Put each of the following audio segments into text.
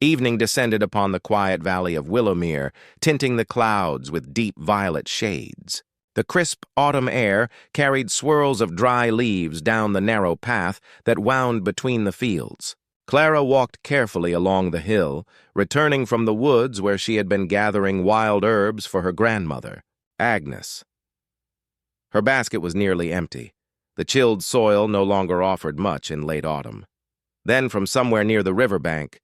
Evening descended upon the quiet valley of Willowmere, tinting the clouds with deep violet shades. The crisp autumn air carried swirls of dry leaves down the narrow path that wound between the fields. Clara walked carefully along the hill, returning from the woods where she had been gathering wild herbs for her grandmother, Agnes. Her basket was nearly empty. The chilled soil no longer offered much in late autumn. Then, from somewhere near the riverbank,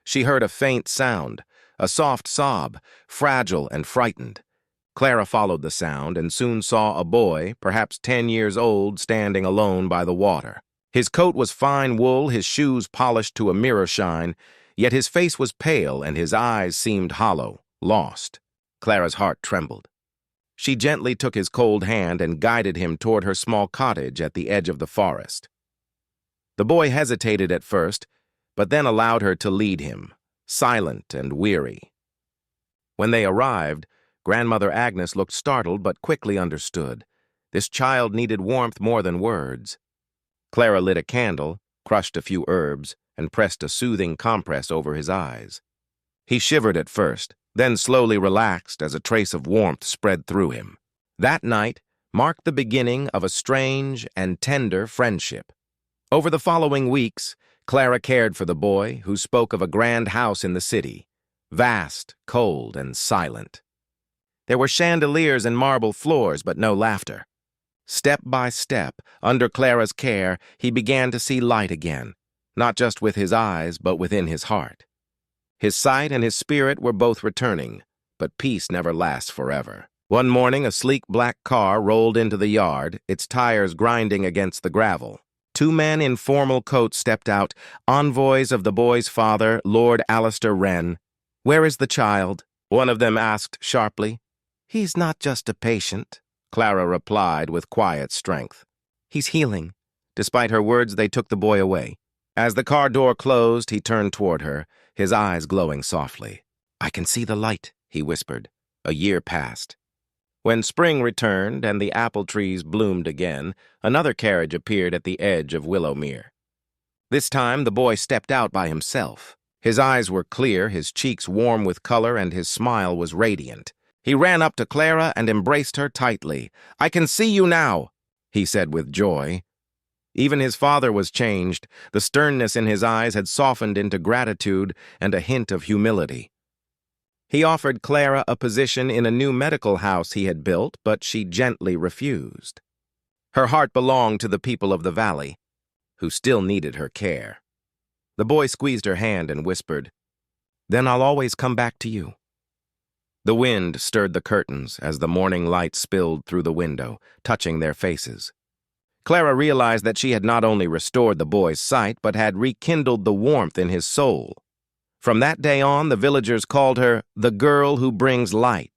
she heard a faint sound, a soft sob, fragile and frightened. Clara followed the sound and soon saw a boy, perhaps 10 years old, standing alone by the water. His coat was fine wool, his shoes polished to a mirror shine, yet his face was pale and his eyes seemed hollow, lost. Clara's heart trembled. She gently took his cold hand and guided him toward her small cottage at the edge of the forest. The boy hesitated at first, but then allowed her to lead him, silent and weary. When they arrived, Grandmother Agnes looked startled but quickly understood. This child needed warmth more than words. Clara lit a candle, crushed a few herbs, and pressed a soothing compress over his eyes. He shivered at first, then slowly relaxed as a trace of warmth spread through him. That night marked the beginning of a strange and tender friendship. Over the following weeks, Clara cared for the boy, who spoke of a grand house in the city, vast, cold, and silent. There were chandeliers and marble floors, but no laughter. Step by step, under Clara's care, he began to see light again, not just with his eyes, but within his heart. His sight and his spirit were both returning, but peace never lasts forever. One morning, a sleek black car rolled into the yard, its tires grinding against the gravel. 2 men in formal coats stepped out, envoys of the boy's father, Lord Alistair Wren. "Where is the child?" one of them asked sharply. "He's not just a patient," Clara replied with quiet strength. "He's healing." Despite her words, they took the boy away. As the car door closed, he turned toward her, his eyes glowing softly. "I can see the light," he whispered. A year passed. When spring returned and the apple trees bloomed again, another carriage appeared at the edge of Willowmere. This time the boy stepped out by himself. His eyes were clear, his cheeks warm with color, and his smile was radiant. He ran up to Clara and embraced her tightly. "I can see you now," he said with joy. Even his father was changed. The sternness in his eyes had softened into gratitude and a hint of humility. He offered Clara a position in a new medical house he had built, but she gently refused. Her heart belonged to the people of the valley, who still needed her care. The boy squeezed her hand and whispered, "Then I'll always come back to you." The wind stirred the curtains as the morning light spilled through the window, touching their faces. Clara realized that she had not only restored the boy's sight, but had rekindled the warmth in his soul. From that day on, the villagers called her the girl who brings light.